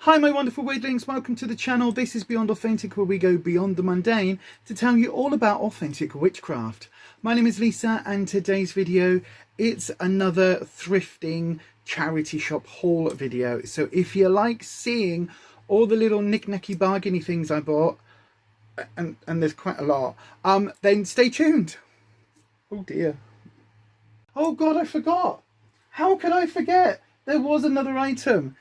Hi my wonderful weirdlings, welcome to the channel. This is Beyond Authentic, where we go beyond the mundane to tell you all about authentic witchcraft. My name is Lisa, and today's video, it's another thrifting charity shop haul video. So if you like seeing all the little knick-knacky bargainy things I bought, and there's quite a lot, then stay tuned. Oh dear. Oh god, I forgot. How could I forget? There was another item.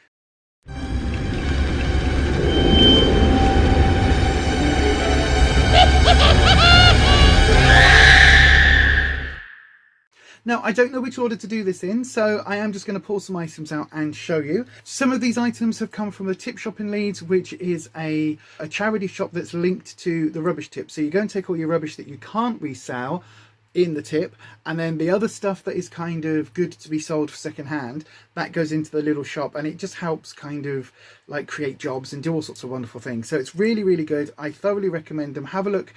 Now, I don't know which order to do this in, so I am just going to pull some items out and show you. Some of these items have come from the Tip Shop in Leeds, which is a charity shop that's linked to the rubbish tip. So you go and take all your rubbish that you can't resell in the tip, and then the other stuff that is kind of good to be sold for second hand, that goes into the little shop, and it just helps kind of like create jobs and do all sorts of wonderful things. So it's really, really good. I thoroughly recommend them. Have a look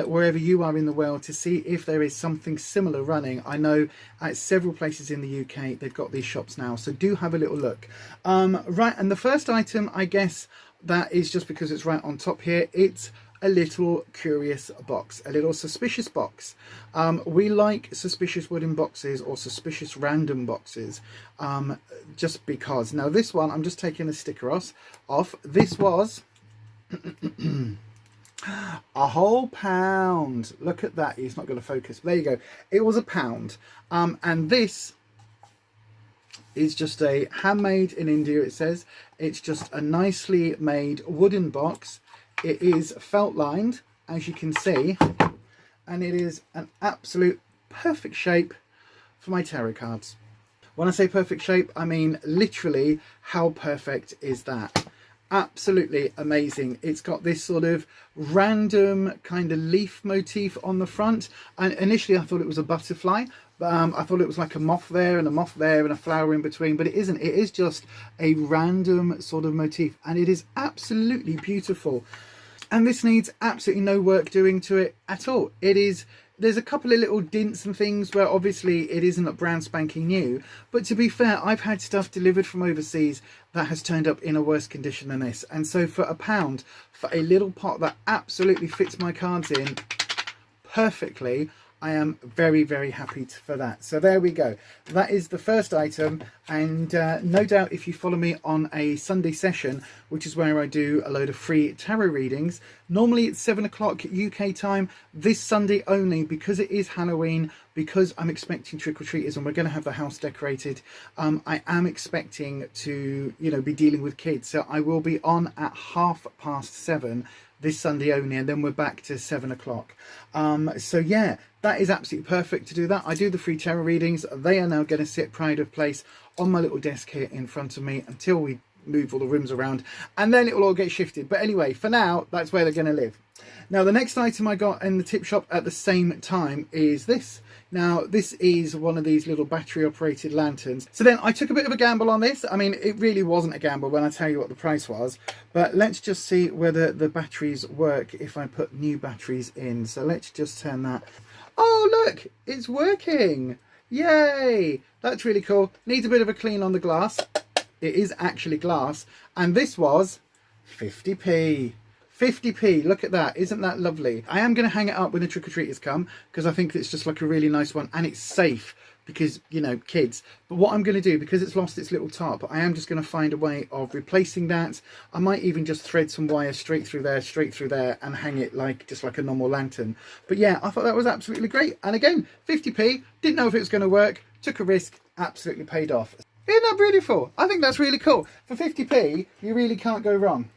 wherever you are in the world to see if there is something similar running. I know at several places in the UK they've got these shops now, so do have a little look. Right, and the first item, I guess that is just because it's right on top here, it's a little curious box, a little suspicious box. We like suspicious wooden boxes or suspicious random boxes, just because. Now this one, I'm just taking the sticker off. This was a whole pound. Look at that. It's not going to focus. There you go. It was £1. And this is just a handmade in India, it says. It's just a nicely made wooden box. It is felt lined, as you can see, and it is an absolute perfect shape for my tarot cards. When I say perfect shape, I mean literally how perfect is that? Absolutely amazing. It's got this sort of random kind of leaf motif on the front, and initially I thought it was a butterfly. I thought it was like a moth there and a moth there and a flower in between, but it isn't. It is just a random sort of motif, and it is absolutely beautiful. And this needs absolutely no work doing to it at all. There's a couple of little dints and things where obviously it isn't a brand spanking new, but to be fair, I've had stuff delivered from overseas that has turned up in a worse condition than this. And so for £1, for a little pot that absolutely fits my cards in perfectly, I am very, very happy for that. So there we go. That is the first item. And no doubt if you follow me on a Sunday session, which is where I do a load of free tarot readings, normally it's 7 o'clock UK time. This Sunday only, because it is Halloween, because I'm expecting trick-or-treaters and we're going to have the house decorated, I am expecting to, be dealing with kids. So I will be on at 7:30 this Sunday only, and then we're back to 7 o'clock. So yeah, that is absolutely perfect to do that. I do the free tarot readings. They are now going to sit pride of place on my little desk here in front of me until we move all the rooms around, and then it will all get shifted. But anyway, for now, that's where they're going to live. Now, the next item I got in the tip shop at the same time is this. Now, this is one of these little battery operated lanterns. So then I took a bit of a gamble on this. I mean, it really wasn't a gamble when I tell you what the price was, but let's just see whether the batteries work if I put new batteries in. So let's just turn that. Oh, look, it's working. Yay. That's really cool. Needs a bit of a clean on the glass. It is actually glass. And this was 50p. 50p, look at that. Isn't that lovely? I am going to hang it up when the trick-or-treaters come, because I think it's just like a really nice one, and it's safe because, kids. But what I'm going to do, because it's lost its little top, I am just going to find a way of replacing that. I might even just thread some wire straight through there, and hang it just like a normal lantern. But yeah, I thought that was absolutely great. And again, 50p, didn't know if it was going to work, took a risk, absolutely paid off. Isn't that beautiful? I think that's really cool. For 50p, you really can't go wrong.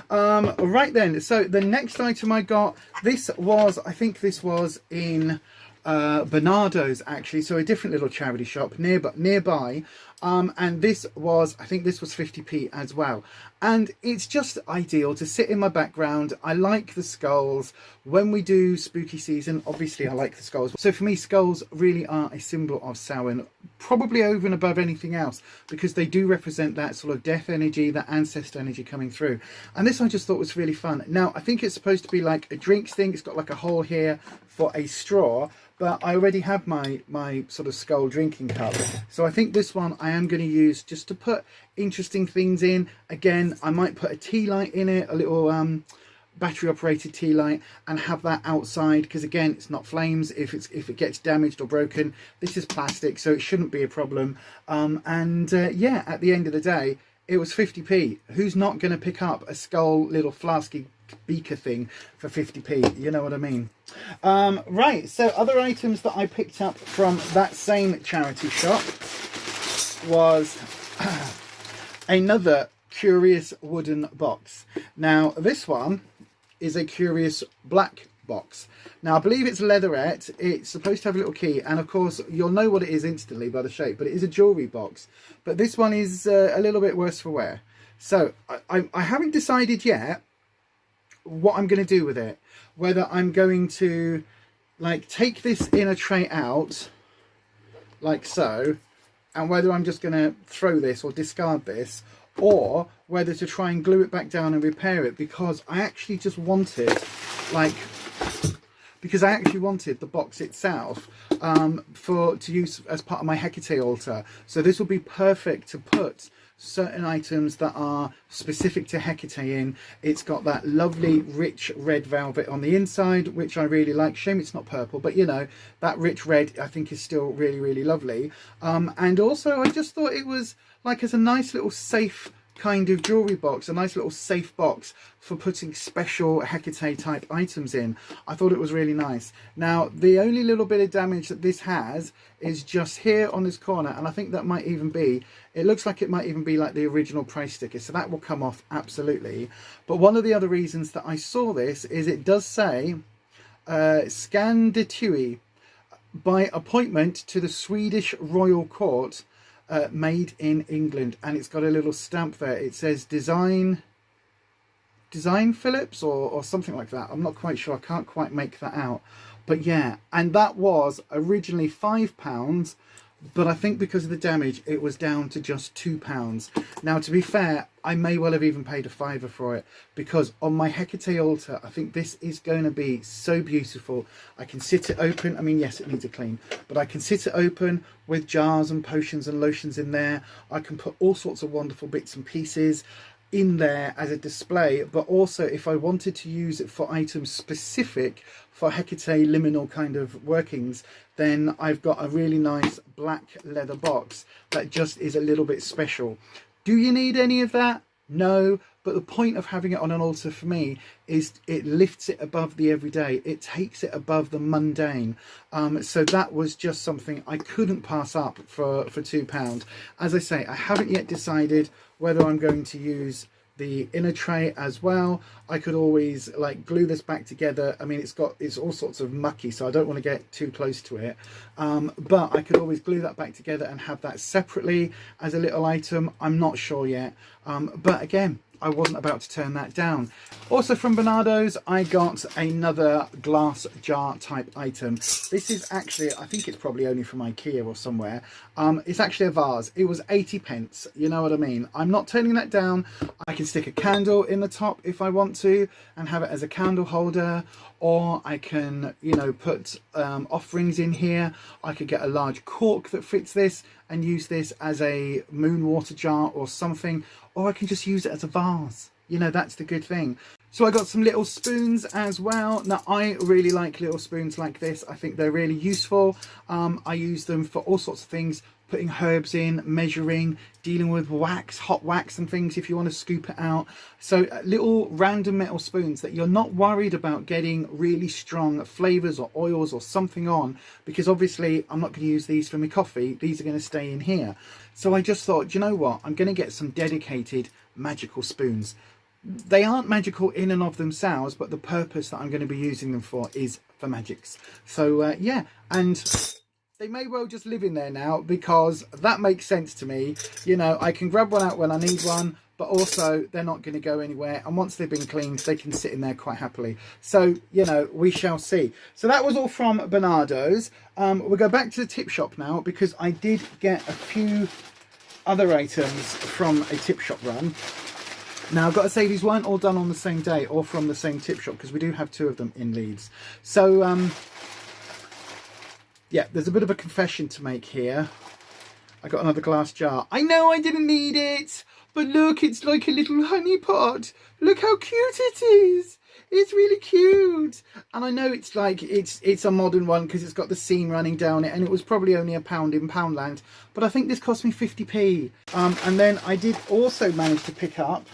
Right then, so the next item I got, I think this was in Bernardo's actually, so a different little charity shop nearby, and this was, I think this was 50p as well, and it's just ideal to sit in my background. I like the skulls. When we do spooky season, obviously I like the skulls, so for me skulls really are a symbol of Samhain, probably over and above anything else, because they do represent that sort of death energy, that ancestor energy coming through. And this I just thought was really fun. Now I think it's supposed to be like a drinks thing. It's got like a hole here for a straw, but I already have my sort of skull drinking cup. So I think this one I am going to use just to put interesting things in. Again, I might put a tea light in it, a little battery operated tea light, and have that outside, because again, it's not flames. If it gets damaged or broken, this is plastic, so it shouldn't be a problem. Yeah, at the end of the day, it was 50p. Who's not going to pick up a skull little flasky beaker thing for 50p? You know what I mean? Right, so other items that I picked up from that same charity shop was another curious wooden box. Now this one is a curious black box. Now I believe it's leatherette. It's supposed to have a little key, and of course you'll know what it is instantly by the shape, but it is a jewelry box. But this one is a little bit worse for wear. So I haven't decided yet what I'm going to do with it. Whether I'm going to like take this inner tray out like so, and whether I'm just going to throw this or discard this, or whether to try and glue it back down and repair it, because I actually just wanted the box itself to use as part of my Hecate altar. So this will be perfect to put certain items that are specific to Hecate in. It's got that lovely rich red velvet on the inside, which I really like. Shame it's not purple, but you know, that rich red I think is still really, really lovely. And also I just thought it was like as a nice little safe kind of jewelry box, a nice little safe box for putting special Hecate type items in. I thought it was really nice. Now the only little bit of damage that this has is just here on this corner, and I think that might even be, it looks like it might even be like the original price sticker, so that will come off absolutely. But one of the other reasons that I saw this is it does say Skandetui by appointment to the Swedish Royal Court, made in England, and it's got a little stamp there. It says design Phillips or something like that. I'm not quite sure, I can't quite make that out, but yeah. And that was originally £5, but I think because of the damage it was down to just £2. Now to be fair, I may well have even paid a £5 for it, because on my Hecate altar I think this is going to be so beautiful. I can sit it open, I mean yes it needs a clean, but I can sit it open with jars and potions and lotions in there. I can put all sorts of wonderful bits and pieces in there as a display, but also if I wanted to use it for items specific for Hecate liminal kind of workings, then I've got a really nice black leather box that just is a little bit special. Do you need any of that? No, but the point of having it on an altar for me is it lifts it above the everyday. It takes it above the mundane. So that was just something I couldn't pass up for £2. As I say, I haven't yet decided whether I'm going to use the inner tray as well. I could always like glue this back together. I mean, it's all sorts of mucky, so I don't want to get too close to it, but I could always glue that back together and have that separately as a little item. I'm not sure yet, but again, I wasn't about to turn that down. Also from Bernardo's, I got another glass jar type item. This is actually, I think it's probably only from IKEA or somewhere. It's actually a vase. It was 80p, you know what I mean? I'm not turning that down. I can stick a candle in the top if I want to and have it as a candle holder, or I can, you know, put offerings in here. I could get a large cork that fits this and use this as a moon water jar or something, or I can just use it as a vase. You know, that's the good thing. So I got some little spoons as well. Now I really like little spoons like this. I think they're really useful. I use them for all sorts of things, putting herbs in, measuring, dealing with wax, hot wax and things if you want to scoop it out. So little random metal spoons that you're not worried about getting really strong flavors or oils or something on, because obviously I'm not going to use these for my coffee. These are going to stay in here. So I just thought, you know what, I'm going to get some dedicated magical spoons. They aren't magical in and of themselves, but the purpose that I'm going to be using them for is for magics. So yeah, and they may well just live in there now, because that makes sense to me. You know, I can grab one out when I need one, but also they're not going to go anywhere, and once they've been cleaned they can sit in there quite happily. So you know, we shall see. So that was all from Bernardo's. We'll go back to the tip shop now, because I did get a few other items from a tip shop run. Now I've got to say, these weren't all done on the same day or from the same tip shop, because we do have two of them in Leeds. So yeah, there's a bit of a confession to make here. I got another glass jar. I know I didn't need it, but look, it's like a little honey pot. Look how cute it is. It's really cute. And I know it's like, it's a modern one because it's got the seam running down it, and it was probably only £1 in Poundland, but I think this cost me 50p. And then I did also manage to pick up,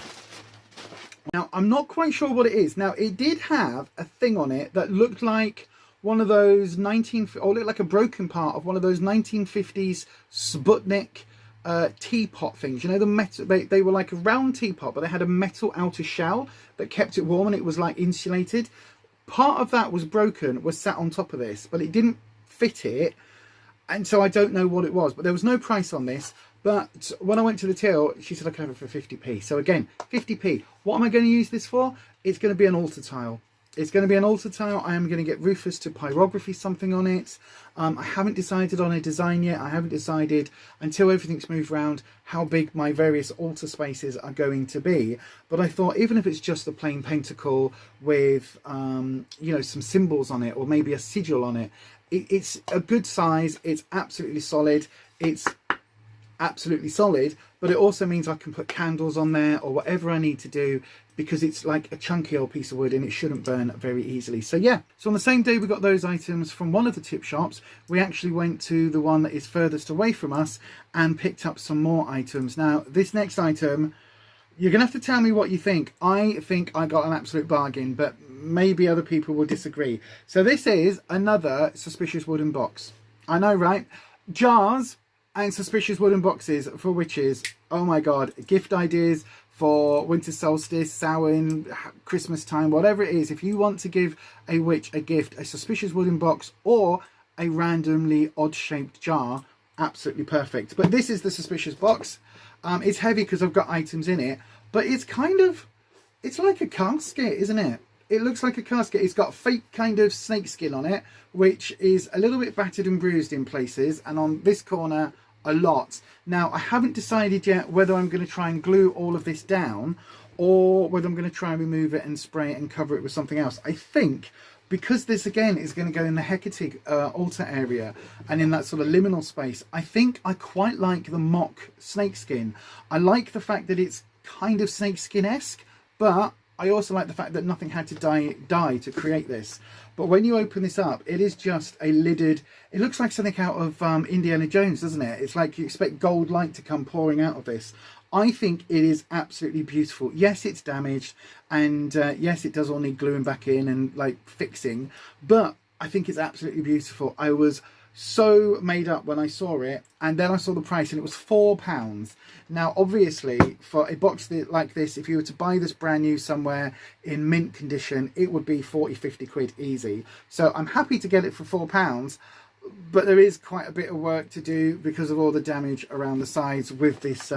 now I'm not quite sure what it is. Now it did have a thing on it that looked like one of those looked like a broken part of one of those 1950s Sputnik teapot things, you know, the metal, they were like a round teapot, but they had a metal outer shell that kept it warm, and it was like insulated. Part of that was broken, was sat on top of this, but it didn't fit it, and so I don't know what it was, but there was no price on this. But when I went to the till, she said I could have it for 50p. So again, 50p. What am I going to use this for? It's going to be an altar tile. It's going to be an altar tile. I am going to get Rufus to pyrography something on it. I haven't decided on a design yet. I haven't decided, until everything's moved around, how big my various altar spaces are going to be. But I thought, even if it's just a plain pentacle with, you know, some symbols on it, or maybe a sigil on it, it's a good size. It's absolutely solid. It's absolutely solid, but it also means I can put candles on there or whatever I need to do, because it's like a chunky old piece of wood and it shouldn't burn very easily. So yeah, so on the same day we got those items from one of the tip shops, we actually went to the one that is furthest away from us and picked up some more items. Now this next item, you're gonna have to tell me what you think. I think I got an absolute bargain, but maybe other people will disagree. So this is another suspicious wooden box. I know, right? Jars and suspicious wooden boxes for witches. Oh my god, gift ideas for winter solstice, Samhain, Christmas time, whatever it is. If you want to give a witch a gift, a suspicious wooden box or a randomly odd shaped jar, absolutely perfect. But this is the suspicious box. It's heavy because I've got items in it, but it's kind of, it's like a casket, isn't it? It looks like a casket. It's got fake kind of snake skin on it, which is a little bit battered and bruised in places, and on this corner a lot. Now I haven't decided yet whether I'm going to try and glue all of this down, or whether I'm going to try and remove it and spray it and cover it with something else. I think because this again is going to go in the Hecate altar area and in that sort of liminal space, I think I quite like the mock snakeskin. I like the fact that it's kind of snakeskin-esque, but I also like the fact that nothing had to die to create this. But when you open this up, it is just a lidded, it looks like something out of Indiana Jones, doesn't it? It's like you expect gold light to come pouring out of this. I think it is absolutely beautiful. Yes, it's damaged, and yes, it does all need gluing back in and like fixing, but I think it's absolutely beautiful. I was so made up when I saw it, and then I saw the price and it was £4. Now obviously for a box like this, if you were to buy this brand new somewhere in mint condition, it would be 40-50 quid easy. So I'm happy to get it for £4, but there is quite a bit of work to do because of all the damage around the sides with this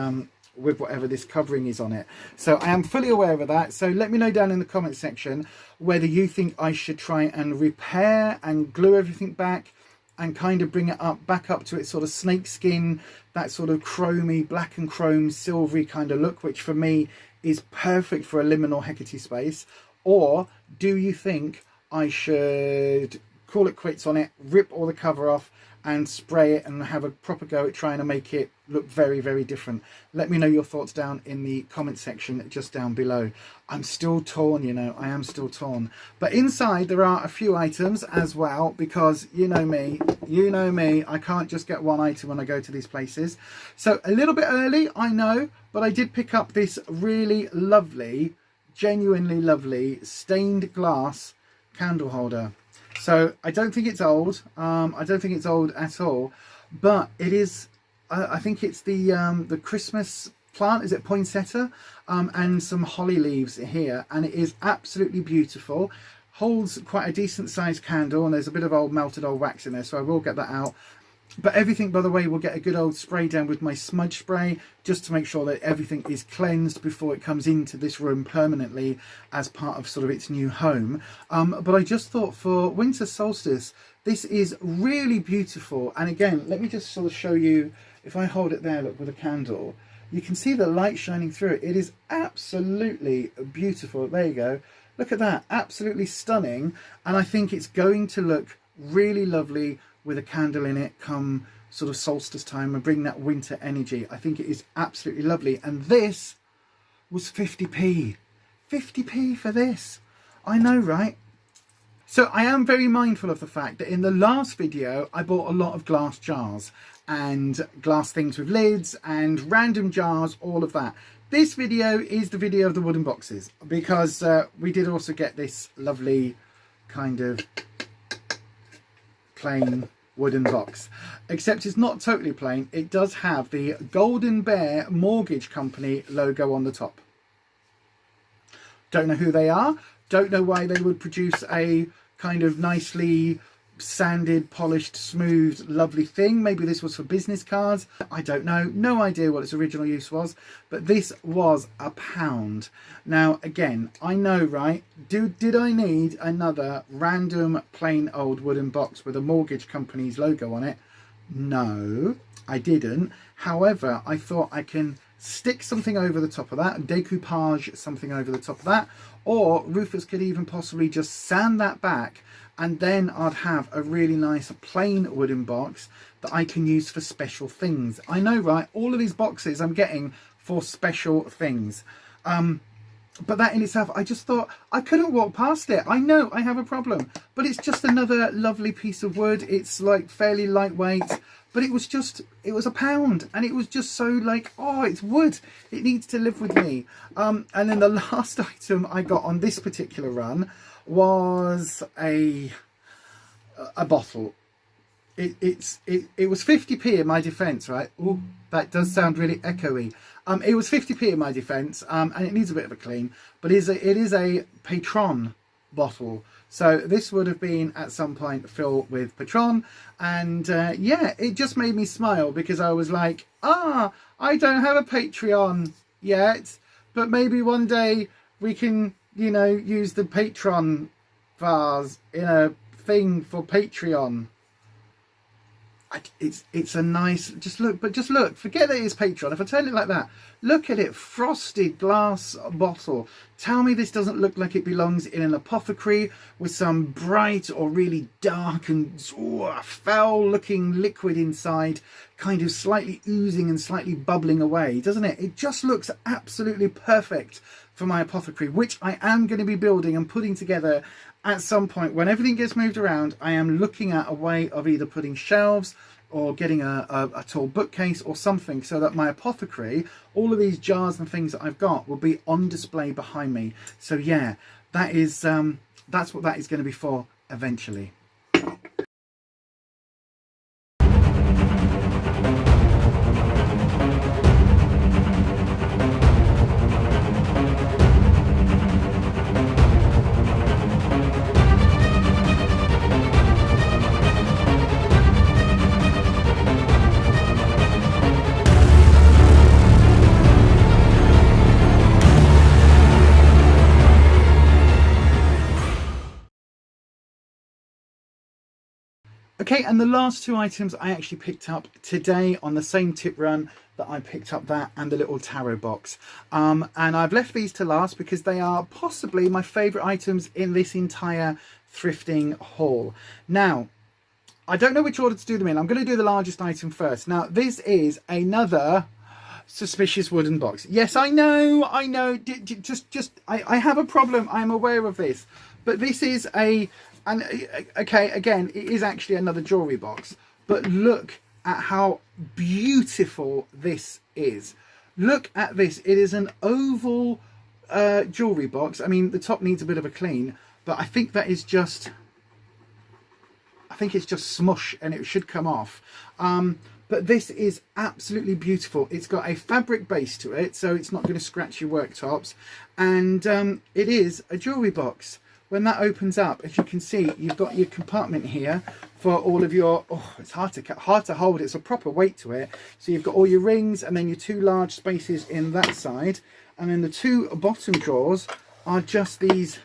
with whatever this covering is on it. So I am fully aware of that. So let me know down in the comment section whether you think I should try and repair and glue everything back and kind of bring it back up to its sort of snakeskin, that sort of chromy, black and chrome, silvery kind of look, which for me is perfect for a liminal Hecate space. Or do you think I should call it quits on it, rip all the cover off and spray it and have a proper go at trying to make it look very, very different? Let me know your thoughts down in the comment section just down below. I'm still torn, you know, I am still torn. But inside there are a few items as well, because you know me, I can't just get one item when I go to these places. So a little bit early, I know, but I did pick up this really lovely, genuinely lovely stained glass candle holder. So I don't think it's old. I don't think it's old at all, but it is. I think it's the Christmas plant. Is it poinsettia? And some holly leaves here, and it is absolutely beautiful. Holds quite a decent sized candle, and there's a bit of old melted old wax in there, so I will get that out. But everything, by the way, will get a good old spray down with my smudge spray, just to make sure that everything is cleansed before it comes into this room permanently as part of sort of its new home. But I just thought for winter solstice, this is really beautiful. And again, let me just sort of show you, if I hold it there, look, with a candle, you can see the light shining through it. It is absolutely beautiful. There you go. Look at that. Absolutely stunning. And I think it's going to look really lovely with a candle in it come sort of solstice time and bring that winter energy. I think it is absolutely lovely. And this was 50p. 50p for this. I know, right? So I am very mindful of the fact that in the last video, I bought a lot of glass jars and glass things with lids and random jars, all of that. This video is the video of the wooden boxes, because we did also get this lovely kind of plain wooden box, except it's not totally plain. It does have the Golden Bear Mortgage Company logo on the top. Don't know who they are, don't know why they would produce a kind of nicely sanded, polished, smooth, lovely thing. Maybe this was for business cards, I don't know, no idea what its original use was, but this was £1. Now again, I know, right, did I need another random plain old wooden box with a mortgage company's logo on it? No, I didn't. However, I thought I can stick something over the top of that, decoupage something over the top of that, or Rufus could even possibly just sand that back, and then I'd have a really nice plain wooden box that I can use for special things. I know, right, all of these boxes I'm getting for special things, but that in itself, I just thought I couldn't walk past it. I know I have a problem, but it's just another lovely piece of wood. It's like fairly lightweight, but it was £1, and it was just so like, oh, it's wood, it needs to live with me. And then the last item I got on this particular run was a bottle. It was 50p in my defense, right? Oh, that does sound really echoey. It was 50p in my defense, and it needs a bit of a clean, but it is a Patron bottle. So this would have been at some point filled with Patron, and yeah, it just made me smile, because I was like, I don't have a Patreon yet, but maybe one day we can, you know, use the Patron vase in a thing for Patreon. It's a nice, just look, forget that it's Patron. If I turn it like that, look at it, frosted glass bottle. Tell me this doesn't look like it belongs in an apothecary with some bright or really dark and foul looking liquid inside, kind of slightly oozing and slightly bubbling away, doesn't it? It just looks absolutely perfect for my apothecary, which I am going to be building and putting together at some point. When everything gets moved around, I am looking at a way of either putting shelves or getting a tall bookcase or something, so that my apothecary, all of these jars and things that I've got, will be on display behind me. So yeah, that is that's what that is going to be for eventually. Okay, and the last two items I actually picked up today on the same tip run that I picked up that and the little tarot box. And I've left these to last because they are possibly my favourite items in this entire thrifting haul. Now, I don't know which order to do them in. I'm going to do the largest item first. Now, this is another suspicious wooden box. Yes, I know. I have a problem. I'm aware of this. But this is and okay, again, it is actually another jewellery box, but look at how beautiful this is. Look at this. It is an oval jewellery box. I mean, the top needs a bit of a clean, but I think that is just, I think it's just smush and it should come off. But this is absolutely beautiful. It's got a fabric base to it, so it's not going to scratch your worktops. And it is a jewellery box. When that opens up, as you can see, you've got your compartment here for all of your, it's hard to hold. It's a proper weight to it. So you've got all your rings and then your two large spaces in that side. And then the two bottom drawers are just these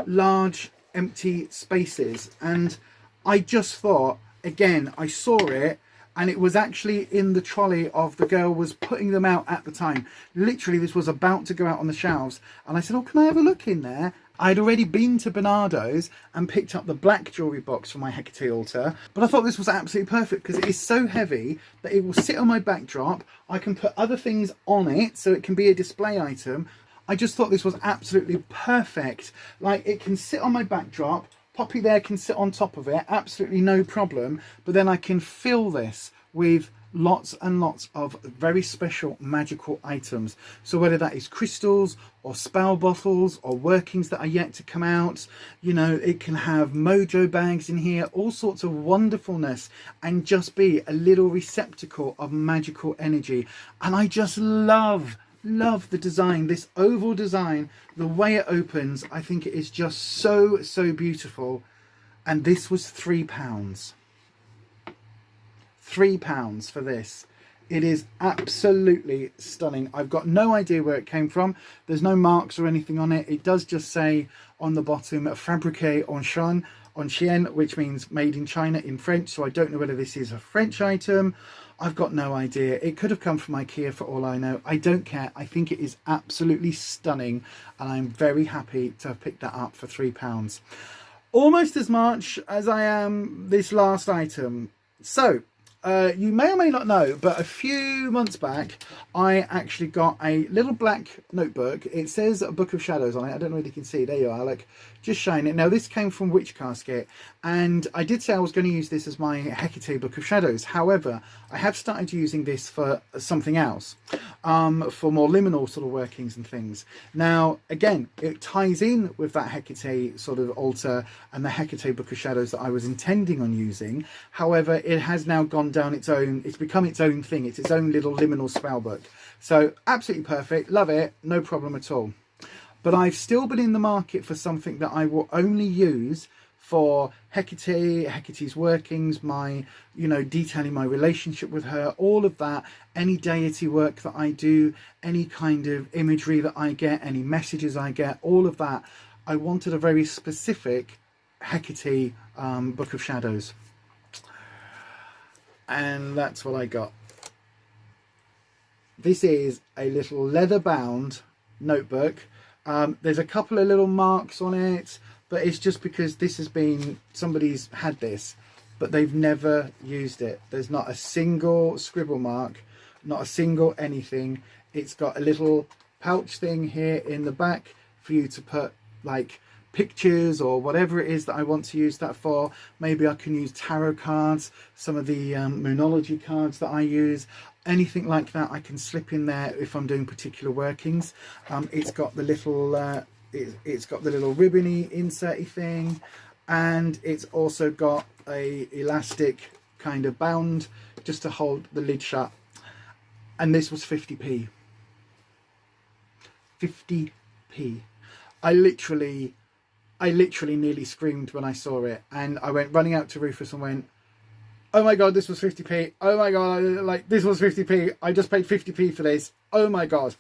large empty spaces. And I just thought, again, I saw it and it was actually in the trolley of the girl was putting them out at the time. Literally, this was about to go out on the shelves, and I said, oh, can I have a look in there? I'd already been to Bernardo's and picked up the black jewellery box for my Hecate altar, but I thought this was absolutely perfect because it is so heavy that it will sit on my backdrop. I can put other things on it so it can be a display item. I just thought this was absolutely perfect. Like, it can sit on my backdrop, Poppy there can sit on top of it, absolutely no problem, but then I can fill this with lots and lots of very special magical items. So whether that is crystals or spell bottles or workings that are yet to come out, you know, it can have mojo bags in here, all sorts of wonderfulness, and just be a little receptacle of magical energy. And I just love the design, this oval design, the way it opens. I think it is just so beautiful. And this was £3. £3 for this. It is absolutely stunning. I've got no idea where it came from. There's no marks or anything on it. It does just say on the bottom, fabriqué en Chine, which means made in China in French. So I don't know whether this is a French item. I've got no idea. It could have come from IKEA for all I know. I don't care. I think it is absolutely stunning, and I'm very happy to have picked that up for £3. Almost as much as I am this last item. So you may or may not know, but a few months back I actually got a little black notebook. It says a Book of Shadows on it. I don't know if you can see. There you are, like, just shine it. Now this came from Witchcraft, and I did say I was going to use this as my Hecate Book of Shadows. However, I have started using this for something else, for more liminal sort of workings and things. Now again, it ties in with that Hecate sort of altar and the Hecate Book of Shadows that I was intending on using. However, it has now gone down its own, it's become its own thing. It's its own little liminal spell book. So absolutely perfect, love it, no problem at all. But I've still been in the market for something that I will only use for Hecate's workings, my, you know, detailing my relationship with her, all of that, any deity work that I do, any kind of imagery that I get, any messages I get, all of that. I wanted a very specific Hecate Book of Shadows. And that's what I got. This is a little leather bound notebook. There's a couple of little marks on it, but it's just because this has been, somebody's had this, but they've never used it. There's not a single scribble mark, not a single anything. It's got a little pouch thing here in the back for you to put like pictures or whatever it is that I want to use that for. Maybe I can use tarot cards, some of the moonology cards that I use, anything like that I can slip in there if I'm doing particular workings. It's got the little it's got the little ribbony inserty thing, and it's also got a elastic kind of bound just to hold the lid shut. And this was 50p. 50p. I literally nearly screamed when I saw it, and I went running out to Rufus and went, oh my god, this was 50p. Oh my god, like, this was 50p. I just paid 50p for this. Oh my god,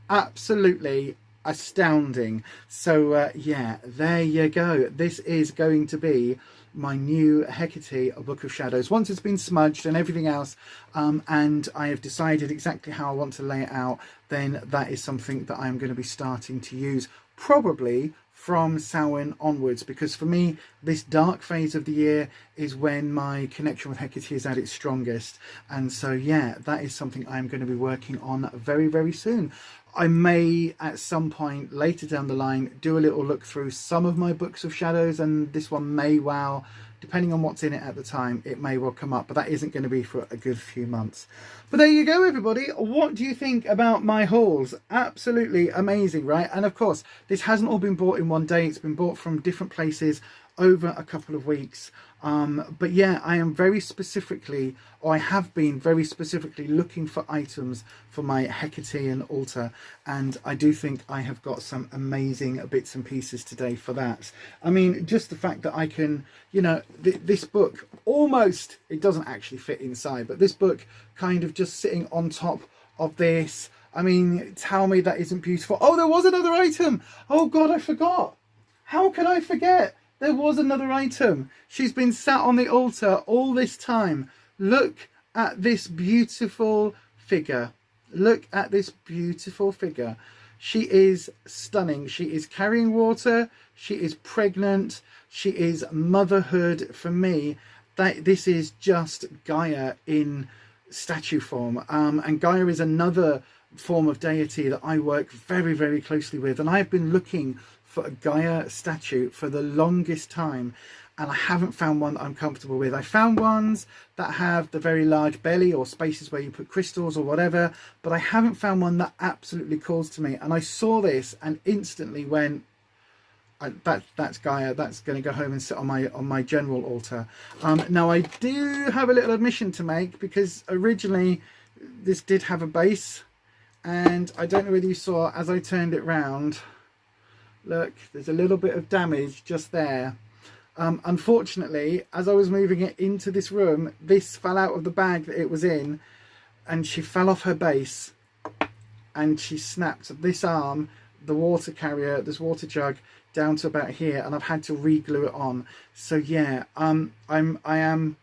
absolutely astounding. So yeah, there you go. This is going to be my new Hecate, a Book of Shadows, once it's been smudged and everything else, and I have decided exactly how I want to lay it out. Then that is something that I'm going to be starting to use probably from Samhain onwards, because for me this dark phase of the year is when my connection with Hecate is at its strongest. And so yeah, that is something I'm going to be working on very soon. I may at some point later down the line do a little look through some of my books of shadows, and this one may well, depending on what's in it at the time, it may well come up, but that isn't going to be for a good few months. But there you go, everybody. What do you think about my hauls? Absolutely amazing, right? And of course, this hasn't all been bought in one day. It's been bought from different places over a couple of weeks. But yeah, I am very specifically, or I have been very specifically looking for items for my Hecatean altar, and I do think I have got some amazing bits and pieces today for that. I mean, just the fact that I can, you know, this book almost, it doesn't actually fit inside, but this book kind of just sitting on top of this. I mean, tell me that isn't beautiful. Oh, there was another item. Oh god, I forgot. How can I forget? There was another item. She's been sat on the altar all this time. Look at this beautiful figure. Look at this beautiful figure. She is stunning. She is carrying water. She is pregnant. She is motherhood for me. This is just Gaia in statue form. And Gaia is another form of deity that I work very, very closely with. And I've been looking for a Gaia statue for the longest time, and I haven't found one that I'm comfortable with. I found ones that have the very large belly or spaces where you put crystals or whatever, but I haven't found one that absolutely calls to me. And I saw this and instantly went, that's Gaia. That's going to go home and sit on my general altar. Now I do have a little admission to make, because originally this did have a base, and I don't know whether you saw as I turned it round. Look, there's a little bit of damage just there. Unfortunately, as I was moving it into this room, this fell out of the bag that it was in, and she fell off her base, and she snapped this arm, the water carrier, this water jug, down to about here, and I've had to re-glue it on. So yeah, I am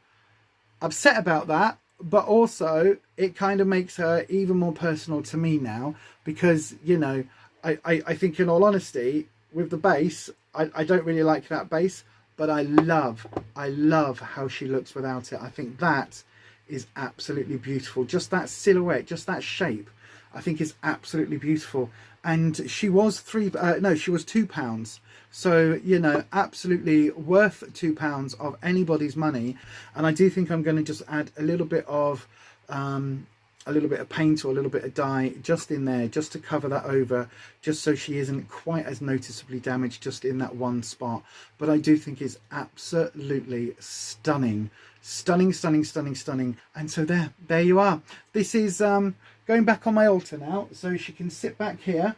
upset about that, but also it kind of makes her even more personal to me now, because, you know, I think in all honesty, with the base, I don't really like that base, but I love how she looks without it. I think that is absolutely beautiful. Just that silhouette, just that shape, I think is absolutely beautiful. And she was she was £2. So, you know, absolutely worth £2 of anybody's money. And I do think I'm going to just add a little bit of paint or a little bit of dye just in there, just to cover that over, just so she isn't quite as noticeably damaged just in that one spot. But I do think it's absolutely stunning. Stunning, stunning, stunning, stunning. And so there you are. This is going back on my altar now, so she can sit back here.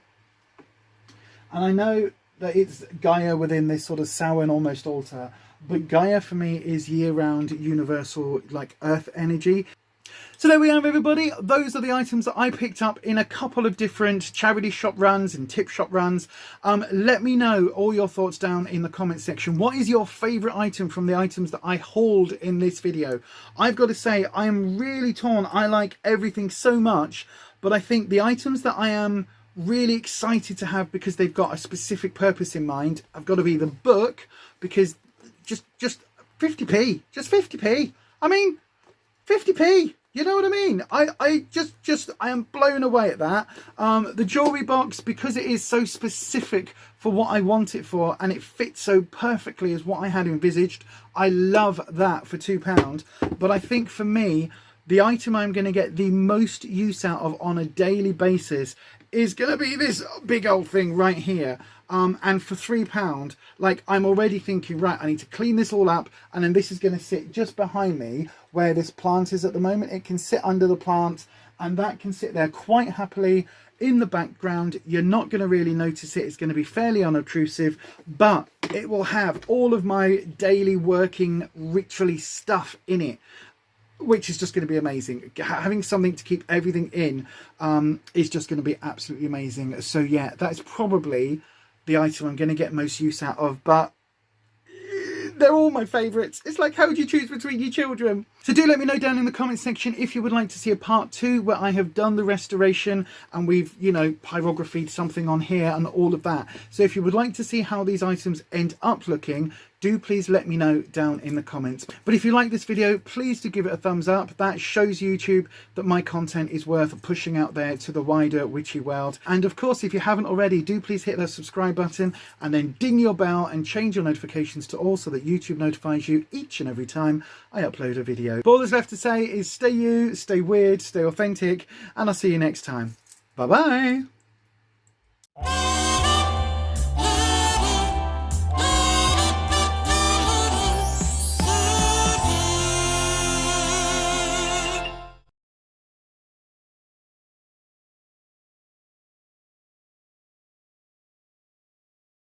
And I know that it's Gaia within this sort of Samhain almost altar, but Gaia for me is year-round universal, like earth energy. So there we have, everybody. Those are the items that I picked up in a couple of different charity shop runs and tip shop runs. Let me know all your thoughts down in the comment section. What is your favourite item from the items that I hauled in this video? I've got to say, I am really torn. I like everything so much, but I think the items that I am really excited to have because they've got a specific purpose in mind, I've got to be the book, because just 50p, just 50p. I mean, 50p. You know what I mean? I am blown away at that. The jewellery box, because it is so specific for what I want it for, and it fits so perfectly as what I had envisaged, I love that for £2. But I think for me, the item I'm going to get the most use out of on a daily basis is going to be this big old thing right here. And for £3, like, I'm already thinking, right, I need to clean this all up, and then this is going to sit just behind me where this plant is at the moment. It can sit under the plant, and that can sit there quite happily in the background. You're not going to really notice it. It's going to be fairly unobtrusive, but it will have all of my daily working ritually stuff in it, which is just going to be amazing. Having something to keep everything in is just going to be absolutely amazing. So yeah, that's probably the item I'm going to get most use out of, but they're all my favourites. It's like, how would you choose between your children? So do let me know down in the comment section if you would like to see a part 2 where I have done the restoration and we've, you know, pyrographied something on here and all of that. So if you would like to see how these items end up looking, do please let me know down in the comments. But if you like this video, please do give it a thumbs up. That shows YouTube that my content is worth pushing out there to the wider witchy world. And of course, if you haven't already, do please hit that subscribe button and then ding your bell and change your notifications to all so that YouTube notifies you each and every time I upload a video. But all that's left to say is stay you, stay weird, stay authentic, and I'll see you next time. Bye bye.